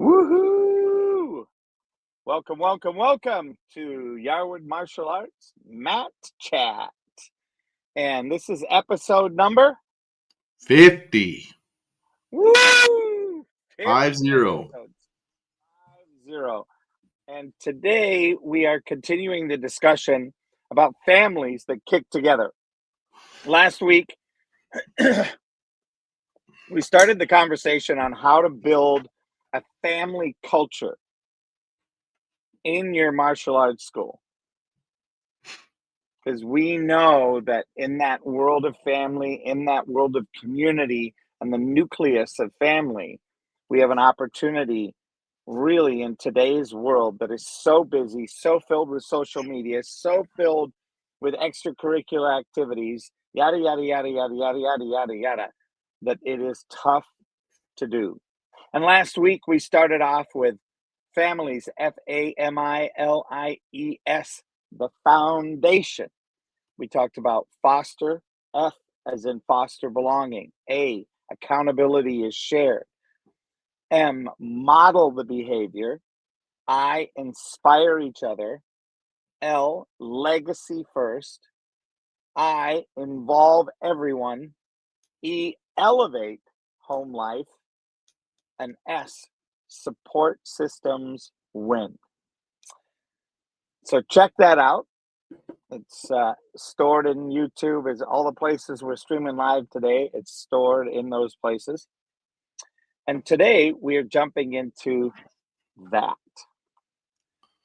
Woohoo! Welcome, welcome, welcome to Yarwood Martial Arts Mat Chat. And this is episode number 50. woo 50 50. episodes 50. And today we are continuing the discussion about families that kick together. Last week we started the conversation on how to build a family culture in your martial arts school. Because we know that in that world of family, in that world of community, and the nucleus of family, we have an opportunity really in today's world that is so busy, so filled with social media, so filled with extracurricular activities, yada, yada, yada, yada, yada, yada, yada, yada, that it is tough to do. And last week we started off with families, FAMILIES, the foundation. We talked about foster, F as in foster belonging. A, accountability is shared. M, model the behavior. I, inspire each other. L, legacy first. I, involve everyone. E, elevate home life. And S, support systems win. So check that out. It's stored in YouTube. Is all the places we're streaming live today. It's stored in those places. And today we are jumping into that.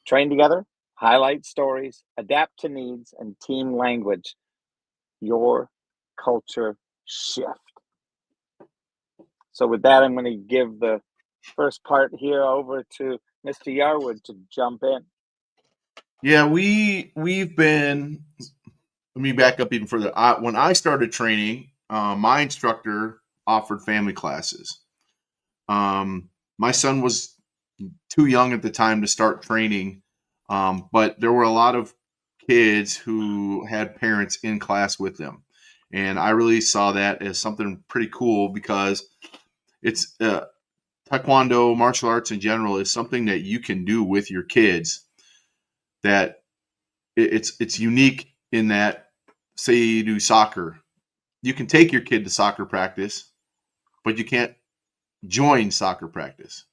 Train together, highlight stories, adapt to needs, and team language. Your culture shift. So with that, I'm going to give the first part here over to Mr. Yarwood to jump in. Yeah, we've been. Let me back up even further. When I started training, my instructor offered family classes. My son was too young at the time to start training, but there were a lot of kids who had parents in class with them, and I really saw that as something pretty cool because it's Taekwondo, martial arts in general, is something that you can do with your kids. That it's unique in that, say you do soccer, you can take your kid to soccer practice, but you can't join soccer practice.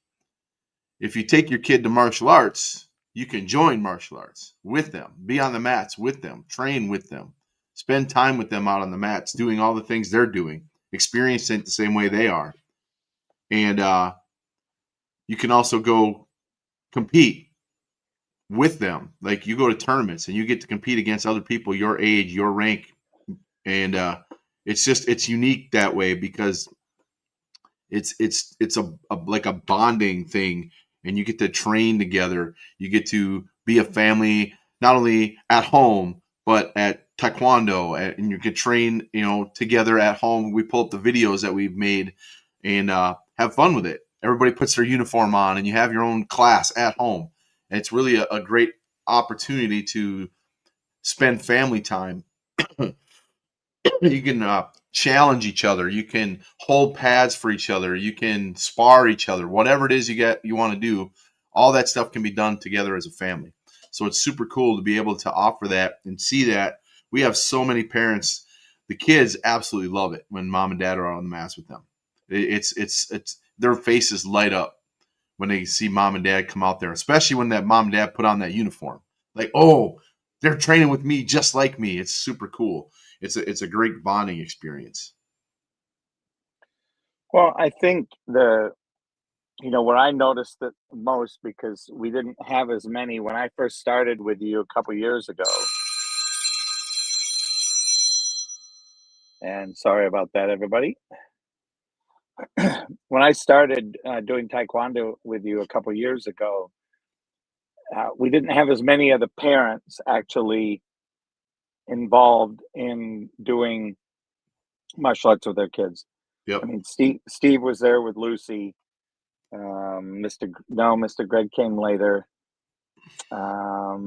If you take your kid to martial arts, you can join martial arts with them, be on the mats with them, train with them, spend time with them out on the mats, doing all the things they're doing, experiencing it the same way they are. And you can also go compete with them. Like you go to tournaments and you get to compete against other people your age, your rank, and it's unique that way because it's a like a bonding thing, and you get to train together. You get to be a family not only at home but at taekwondo, and you can train together at home. We pull up the videos that we've made and have fun with it. Everybody puts their uniform on, and you have your own class at home. And it's really a great opportunity to spend family time. You can challenge each other. You can hold pads for each other. You can spar each other. Whatever it is you want to do, all that stuff can be done together as a family. So it's super cool to be able to offer that and see that. We have so many parents. The kids absolutely love it when mom and dad are on the mats with them. It's their faces light up when they see mom and dad come out there, especially when that mom and dad put on that uniform. Like, oh, they're training with me just like me. It's super cool. It's a great bonding experience. Well, I think where I noticed it most, because we didn't have as many when I first started with you a couple years ago. And sorry about that, everybody. When I started doing Taekwondo with you a couple years ago, we didn't have as many of the parents actually involved in doing martial arts with their kids. I Yep. mean, Steve was there with Lucy. Mr. Greg came later. I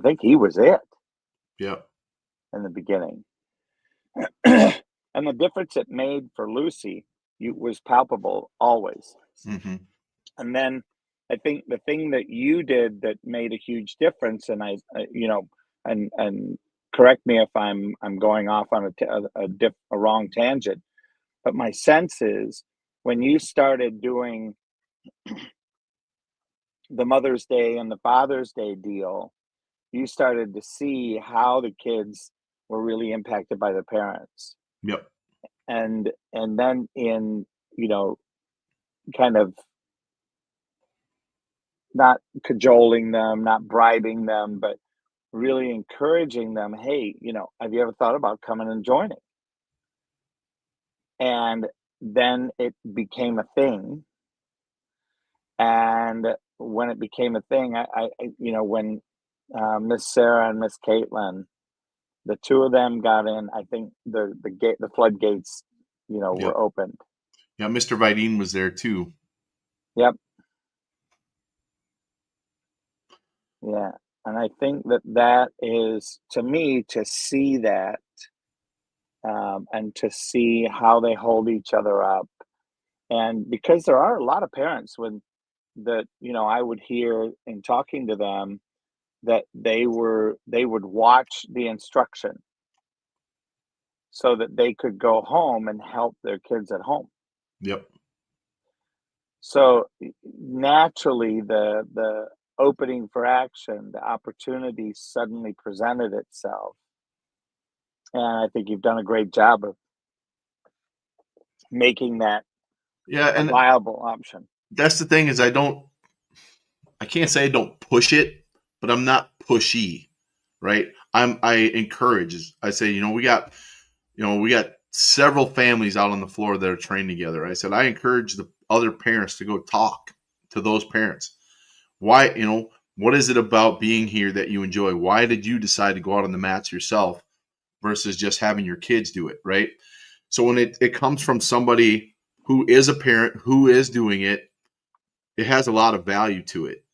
think he was it Yep. in the beginning. And the difference it made for Lucy was palpable always. Mm-hmm. And then I think the thing that you did that made a huge difference, and and correct me if I'm going off on a wrong tangent, but my sense is when you started doing the Mother's Day and the Father's Day deal, you started to see how the kids were really impacted by their parents. Yep. And then in, you know, kind of not cajoling them, not bribing them, but really encouraging them, hey, have you ever thought about coming and joining? And then it became a thing. And when it became a thing, when Miss Sarah and Miss Caitlin, the two of them got in, I think the floodgates, Yep. were opened. Yeah. Mr. Vidine was there too. Yep. Yeah. And I think that is, to me, to see that, and to see how they hold each other up. And because there are a lot of parents I would hear in talking to them that they would watch the instruction so that they could go home and help their kids at home. Yep. So naturally, the opening for action, the opportunity suddenly presented itself, and I think you've done a great job of making that Yeah. a And viable option. that's the thing is I can't say I don't push it, but I'm not pushy, right? I encourage. I say, we got several families out on the floor that are trained together. I said I encourage the other parents to go talk to those parents. Why, what is it about being here that you enjoy? Why did you decide to go out on the mats yourself versus just having your kids do it, right? So when it comes from somebody who is a parent who is doing it, it has a lot of value to it.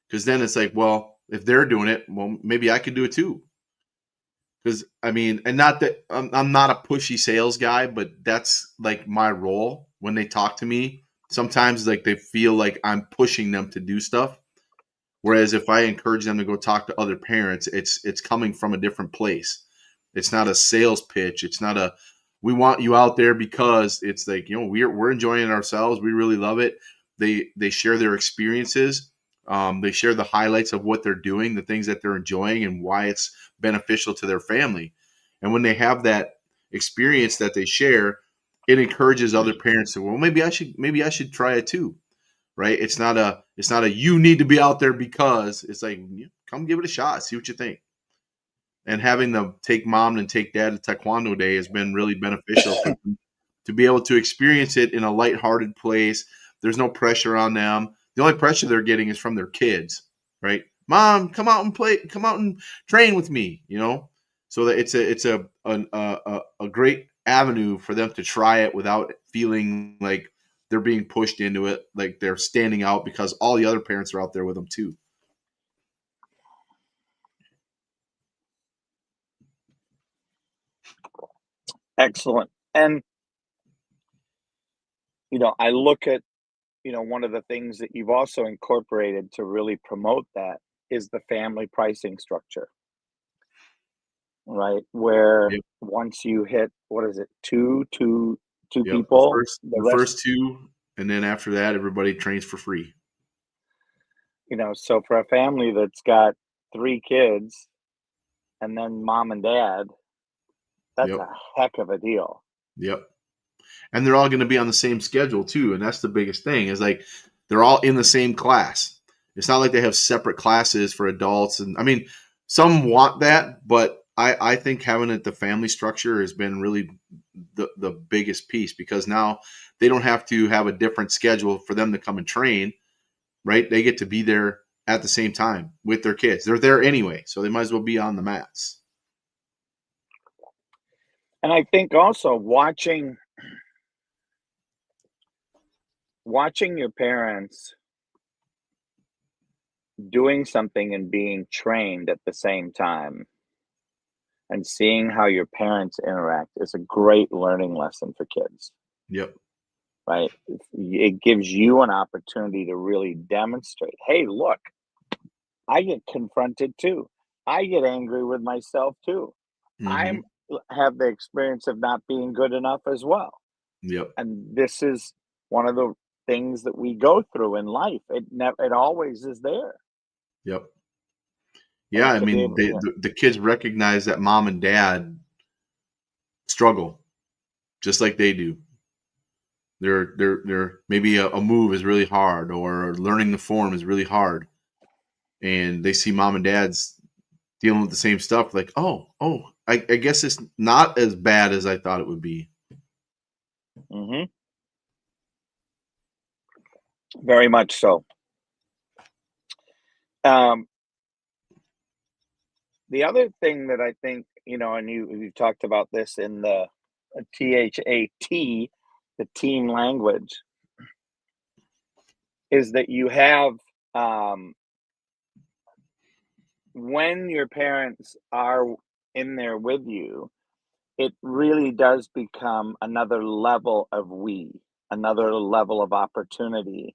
Because then it's like, well, if they're doing it, well, maybe I could do it too. Because I mean, and not that I'm not a pushy sales guy, but that's like my role when they talk to me. Sometimes like they feel like I'm pushing them to do stuff. Whereas if I encourage them to go talk to other parents, it's coming from a different place. It's not a sales pitch. It's not a we want you out there because it's like, we're enjoying it ourselves. We really love it. They share their experiences. They share the highlights of what they're doing, the things that they're enjoying, and why it's beneficial to their family. And when they have that experience that they share, it encourages other parents to, well, maybe I should try it too, right? It's not a you need to be out there because it's like, come give it a shot, see what you think. And having them take mom and take dad to Taekwondo Day has been really beneficial for them to be able to experience it in a lighthearted place. There's no pressure on them. The only pressure they're getting is from their kids, right? Mom, come out and play, come out and train with me, So that it's a great avenue for them to try it without feeling like they're being pushed into it, like they're standing out because all the other parents are out there with them too. Excellent. And I look at, one of the things that you've also incorporated to really promote that is the family pricing structure, right? Where Yep. once you hit, what is it, two Yep. The people, first the the rest, first two, and then after that, everybody trains for free. so for a family that's got three kids and then mom and dad, that's Yep. a heck of a deal. Yep. And they're all going to be on the same schedule too, and that's the biggest thing. Is like they're all in the same class. It's not like they have separate classes for adults, and I mean, some want that, but I think having it the family structure has been really the biggest piece because now they don't have to have a different schedule for them to come and train. Right? They get to be there at the same time with their kids. They're there anyway, so they might as well be on the mats. And I think also watching your parents doing something and being trained at the same time and seeing how your parents interact is a great learning lesson for kids. Yep. right? It gives you an opportunity to really demonstrate, hey, look, I get confronted too. I get angry with myself too. I'm Hmm. have the experience of not being good enough as well. Yep. And this is one of the things that we go through in life. It always is there. Yep. Yeah, And I to be mean, able, yeah. the kids recognize that mom and dad struggle just like they do. They're maybe a move is really hard, or learning the form is really hard, and they see mom and dad's dealing with the same stuff. Like, I guess it's not as bad as I thought it would be. Hmm. Very much so. Um, the other thing that I think, and you talked about this in the THAT, the team language, is that you have, um, when your parents are in there with you, it really does become another level of another level of opportunity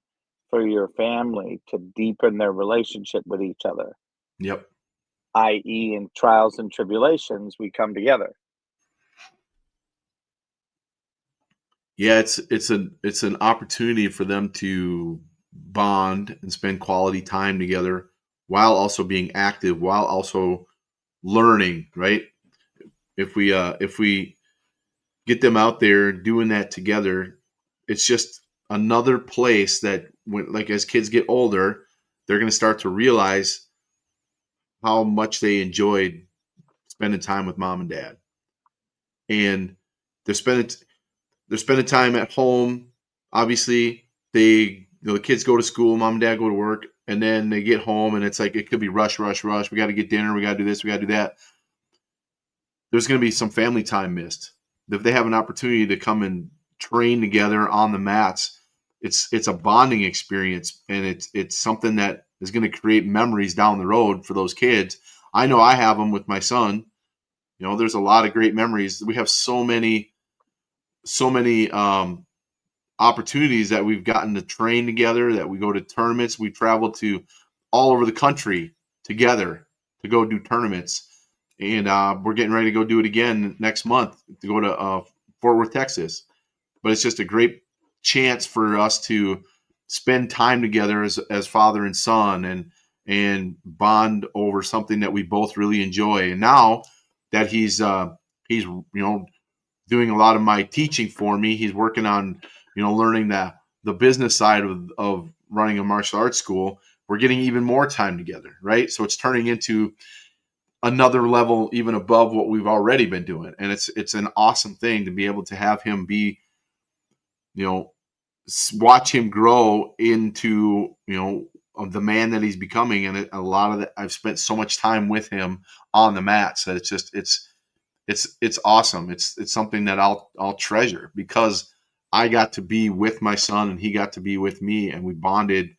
for your family to deepen their relationship with each other, Yep. i.e., in trials and tribulations, we come together. Yeah, it's an opportunity for them to bond and spend quality time together while also being active, while also learning, right? If we get them out there doing that together, it's just another place that when, like, as kids get older, they're going to start to realize how much they enjoyed spending time with mom and dad. And they're spending they're spending time at home. Obviously, the kids go to school, mom and dad go to work, and then they get home, and it's like it could be rush, rush, rush. We got to get dinner. We got to do this. We got to do that. There's going to be some family time missed. If they have an opportunity to come and train together on the mats, it's a bonding experience, and it's something that is going to create memories down the road for those kids. I know I have them with my son. There's a lot of great memories. We have so many opportunities that we've gotten to train together, that we go to tournaments. We travel to all over the country together to go do tournaments. And we're getting ready to go do it again next month to go to Fort Worth, Texas. But it's just a great chance for us to spend time together as father and son, and bond over something that we both really enjoy. And now that he's doing a lot of my teaching for me. He's working on, learning the business side of running a martial arts school. We're getting even more time together, right? So it's turning into another level, even above what we've already been doing. And it's an awesome thing to be able to have him be, you know, watch him grow into, the man that he's becoming. And a lot of that, I've spent so much time with him on the mats that it's awesome. It's something that I'll treasure, because I got to be with my son and he got to be with me, and we bonded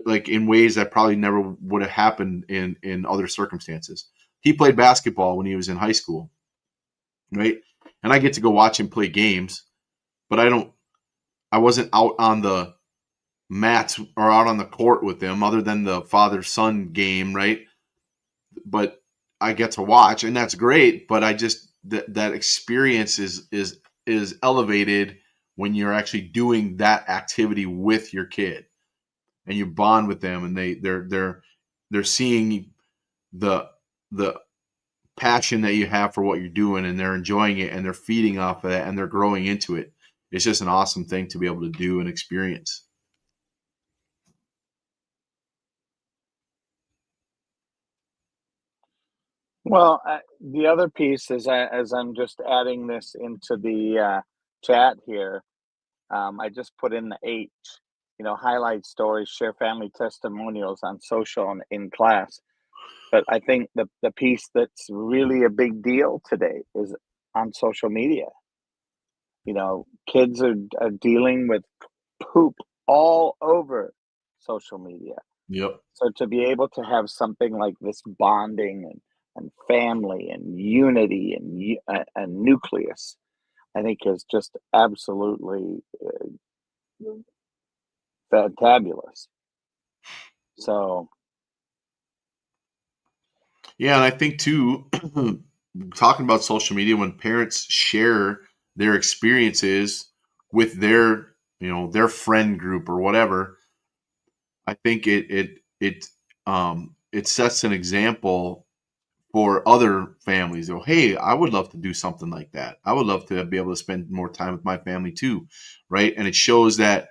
like in ways that probably never would have happened in other circumstances. He played basketball when he was in high school, right? And I get to go watch him play games, but I wasn't out on the mats or out on the court with them other than the father son game, right? But I get to watch, and that's great. But I just that experience is elevated when you're actually doing that activity with your kid, and you bond with them, and they're seeing the the passion that you have for what you're doing, and they're enjoying it, and they're feeding off of that, and they're growing into it. It's just an awesome thing to be able to do and experience. Well, the other piece is, as I'm just adding this into the chat here, I just put in the H, highlight stories, share family testimonials on social and in class. But I think the piece that's really a big deal today is on social media. Kids are dealing with poop all over social media. Yep. So to be able to have something like this bonding and family and unity and nucleus, I think is just absolutely fantabulous. So Yeah, and I think too, talking about social media, when parents share their experiences with their, their friend group or whatever, I think it sets an example for other families. Go, hey, I would love to do something like that. I would love to be able to spend more time with my family too, right? And it shows that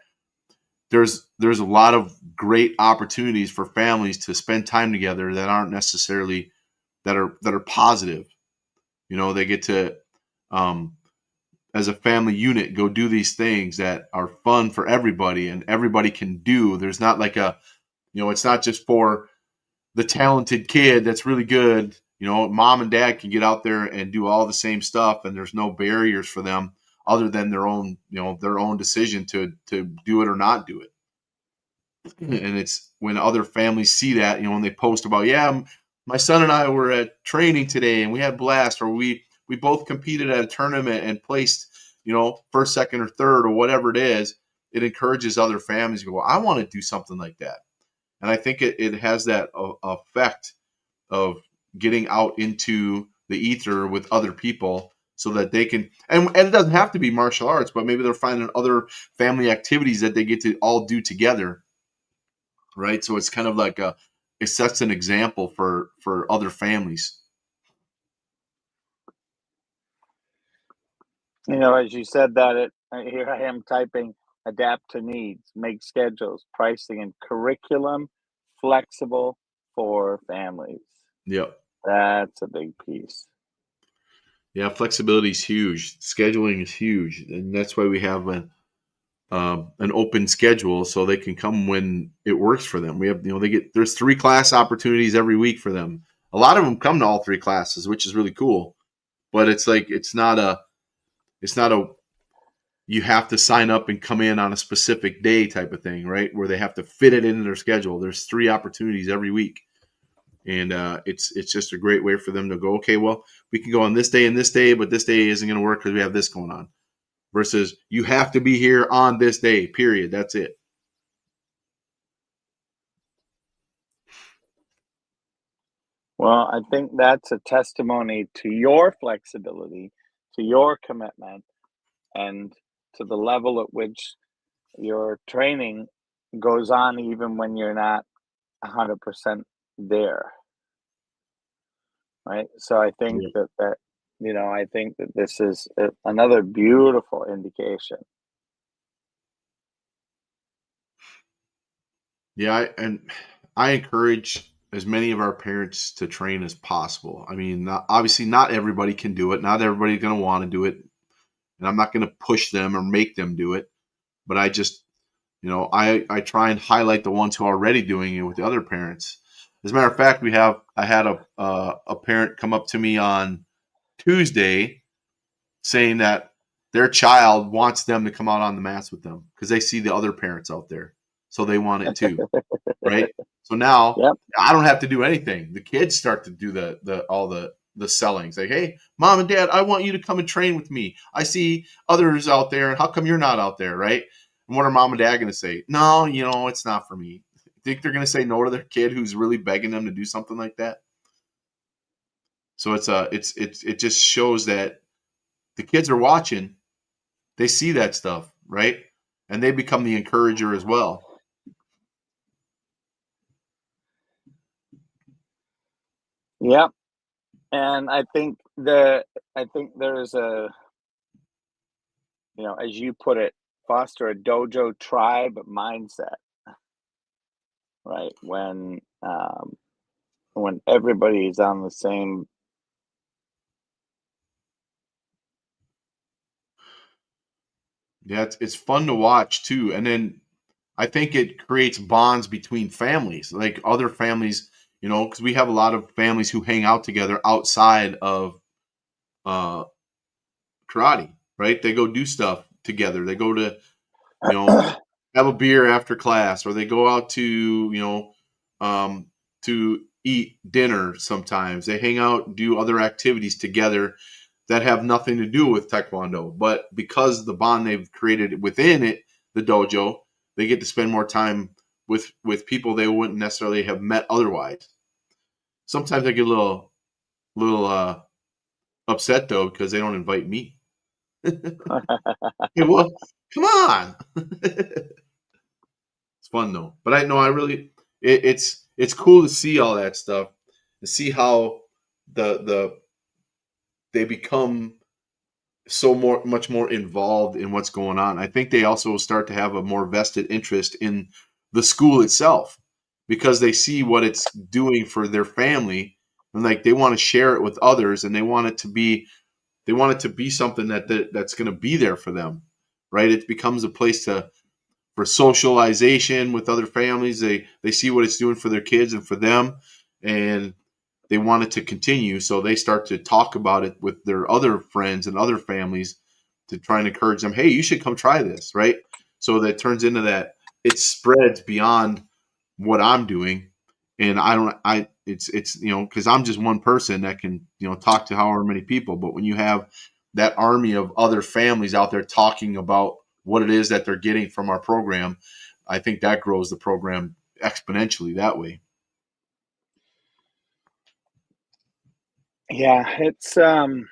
there's a lot of great opportunities for families to spend time together that aren't necessarily that are positive. They get to, um, as a family unit, go do these things that are fun for everybody and everybody can do. There's not like it's not just for the talented kid that's really good. Mom and dad can get out there and do all the same stuff, and there's no barriers for them other than their own, their own decision to do it or not do it. And it's when other families see that, when they post about, yeah, my son and I were at training today and we had blast, or we both competed at a tournament and placed, first, second, or third, or whatever it is. It encourages other families to go, well, I want to do something like that. And I think it has that effect of getting out into the ether with other people so that they can, and it doesn't have to be martial arts, but maybe they're finding other family activities that they get to all do together. Right. So it's kind of like it sets an example for other families. as you said that, here I am typing adapt to needs, make schedules, pricing, and curriculum flexible for families. Yep. That's a big piece. Yeah. Flexibility is huge. Scheduling is huge. And that's why we have an open schedule so they can come when it works for them. We have, there's 3 class opportunities every week for them. A lot of them come to all 3 classes, which is really cool. But it's like, it's not a, you have to sign up and come in on a specific day type of thing, right? Where they have to fit it into their schedule. There's 3 opportunities every week. And it's just a great way for them to go, okay, well, we can go on this day and this day, but this day isn't going to work because we have this going on. Versus you have to be here on this day, period. That's it. Well, I think that's a testimony to your flexibility, to your commitment, and to the level at which your training goes on even when you're not 100% there. Right. So I think Yeah. I think that this is another beautiful indication. Yeah, I encourage as many of our parents to train as possible. I mean, obviously, not everybody can do it. Not everybody's going to want to do it, and I'm not going to push them or make them do it. But I just, I try and highlight the ones who are already doing it with the other parents. As a matter of fact, I had a parent come up to me on Tuesday saying that their child wants them to come out on the mats with them because they see the other parents out there, so they want it too. Right. So now Yep. I don't have to do anything. The kids start to do all the selling. It's like, hey, mom and dad, I want you to come and train with me. I see others out there. How come you're not out there? Right. And what are mom and dad going to say? No, it's not for me. Think they're going to say no to their kid who's really begging them to do something like that? So it just shows that the kids are watching. They see that stuff, right? And they become the encourager as well. Yep. And I think there's as you put it, foster a dojo tribe mindset, right? When everybody is on the same. Yeah, it's fun to watch too. And then I think it creates bonds between families, like other families, because we have a lot of families who hang out together outside of uh, karate, right? They go do stuff together. They go to, have a beer after class, or they go out to, to eat dinner sometimes. They hang out, do other activities together that have nothing to do with Taekwondo. But because the bond they've created within it, the dojo, they get to spend more time with people they wouldn't necessarily have met otherwise. Sometimes I get a little upset though because they don't invite me. Hey, well, come on. It's fun though, but I know I really it's cool to see all that stuff, to see how the they become so much more involved in what's going on. I think they also start to have a more vested interest in the school itself because they see what it's doing for their family, and like they want to share it with others, and they want it to be something that's going to be there for them, right? It becomes a place for socialization with other families. They see what it's doing for their kids and for them, and they want it to continue. So they start to talk about it with their other friends and other families to try and encourage them. Hey, you should come try this, right? So that turns into that. It spreads beyond what I'm doing, and it's because I'm just one person that can talk to however many people. But when you have that army of other families out there talking about what it is that they're getting from our program, I think that grows the program exponentially that way. Yeah, it's I've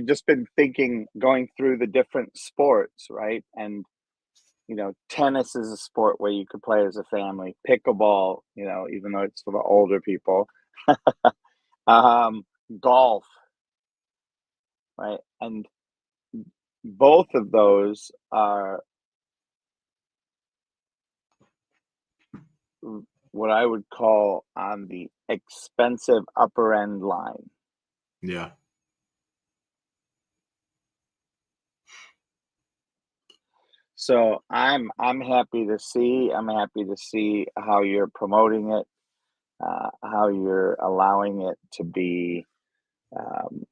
just been thinking, going through the different sports, right? And tennis is a sport where you could play as a family. Pickleball, even though it's for the older people. Um, Golf, right? And both of those are what I would call on the expensive upper end line. Yeah. So I'm happy to see. I'm happy to see how you're promoting it, how you're allowing it to be, um,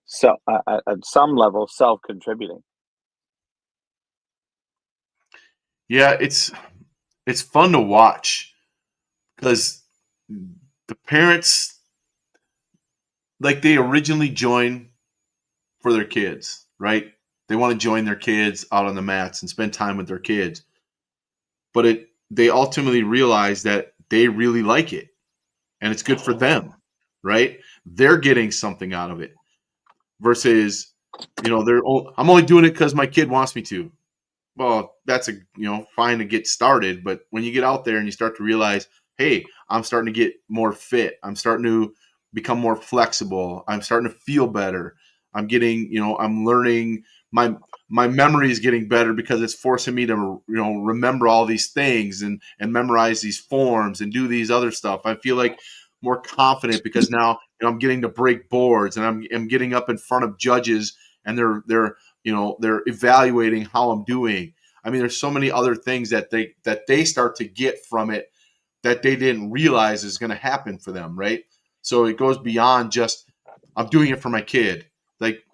so at some level self-contributing. Yeah, it's fun to watch because the parents, like, they originally join for their kids, right? They want to join their kids out on the mats and spend time with their kids. But they ultimately realize that they really like it and it's good for them, right? They're getting something out of it versus, I'm only doing it because my kid wants me to. Well, that's fine to get started, but when you get out there and you start to realize, hey, I'm starting to get more fit, I'm starting to become more flexible, I'm starting to feel better, I'm learning, my memory is getting better because it's forcing me to remember all these things and memorize these forms and do these other stuff. I feel like more confident because now I'm getting to break boards and I'm getting up in front of judges and they're evaluating how I'm doing. I mean, there's so many other things that they start to get from it that they didn't realize is going to happen for them, right? So it goes beyond just I'm doing it for my kid. Like,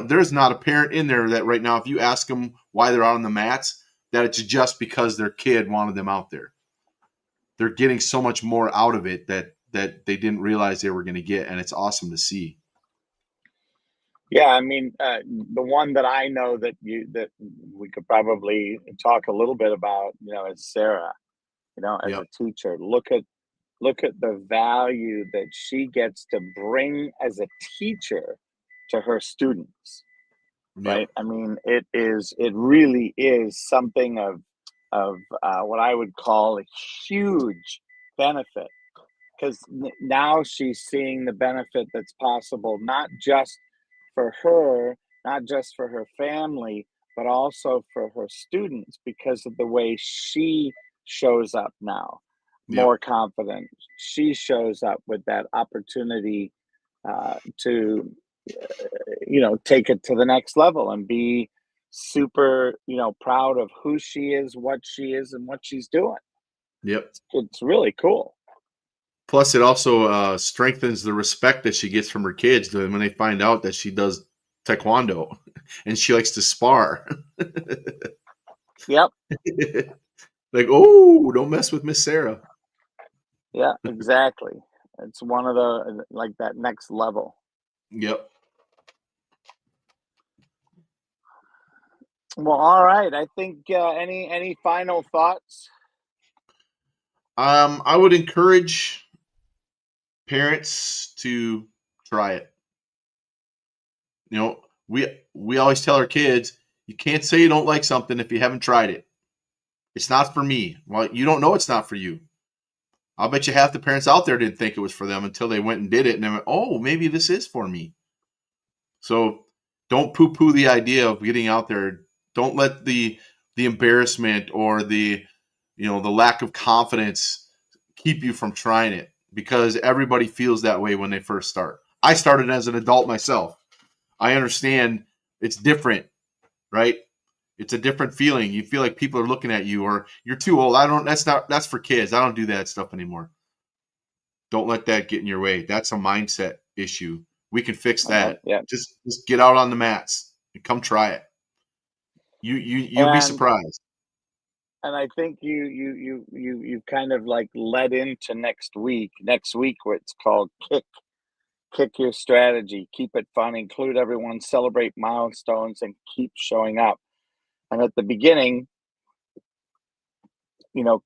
there's not a parent in there that right now, if you ask them why they're out on the mats, that it's just because their kid wanted them out there. They're getting so much more out of it that they didn't realize they were going to get, and it's awesome to see. Yeah, I mean, the one that I know that we could probably talk a little bit about, is Sarah. As Yep. a teacher, look at the value that she gets to bring as a teacher to her students, Yep. right? I mean, it really is something of what I would call a huge benefit, because now she's seeing the benefit that's possible, not just for her, not just for her family, but also for her students, because of the way she shows up now, Yep. more confident. She shows up with that opportunity to, take it to the next level and be super, proud of who she is, and what she's doing. Yep. It's really cool. Plus, it also strengthens the respect that she gets from her kids when they find out that she does taekwondo and she likes to spar. Yep. Like, oh, don't mess with Miss Sarah. Yeah, exactly. It's one of the like that next level. Yep. Well, all right. I think any final thoughts? I would encourage parents to try it. You know, we always tell our kids, you can't say you don't like something if you haven't tried it. It's not for me. Well, you don't know it's not for you. I'll bet you half the parents out there didn't think it was for them until they went and did it, and they went, "Oh, maybe this is for me." So don't poo-poo the idea of getting out there. Don't let the embarrassment or the lack of confidence keep you from trying it, because everybody feels that way when they first start. I started as an adult myself. I understand it's different, right? It's a different feeling. You feel like people are looking at you, or you're too old. That's for kids. I don't do that stuff anymore. Don't let that get in your way. That's a mindset issue. We can fix that. Yeah. Just get out on the mats and come try it. You'll be And surprised. I think you kind of like led into next week. Next week, where it's called kick your strategy, keep it fun, include everyone, celebrate milestones, and keep showing up. And at the beginning,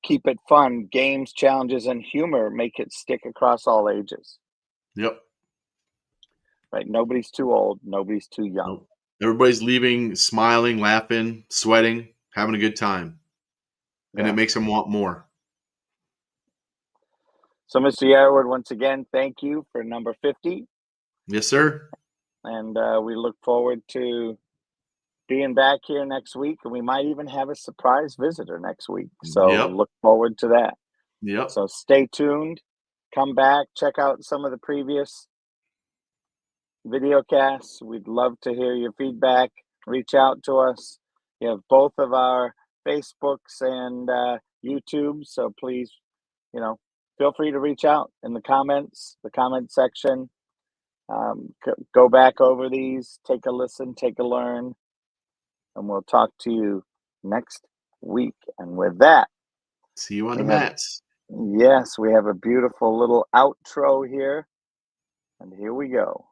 keep it fun. Games, challenges, and humor make it stick across all ages. Yep. Right? Nobody's too old. Nobody's too young. Nope. Everybody's leaving smiling, laughing, sweating, having a good time. And Yeah. it makes them want more. So, Mr. Yarwood, once again, thank you for number 50. Yes, sir. And we look forward to being back here next week. And we might even have a surprise visitor next week. So Yep. look forward to that. Yep. So stay tuned. Come back. Check out some of the previous video casts. We'd love to hear your feedback. Reach out to us. You have both of our Facebooks and YouTube. So please, feel free to reach out in the comment section. Go back over these, take a listen, take a learn, and we'll talk to you next week. And with that, See you on the we have mats. yes, we have a beautiful little outro here, and here we go.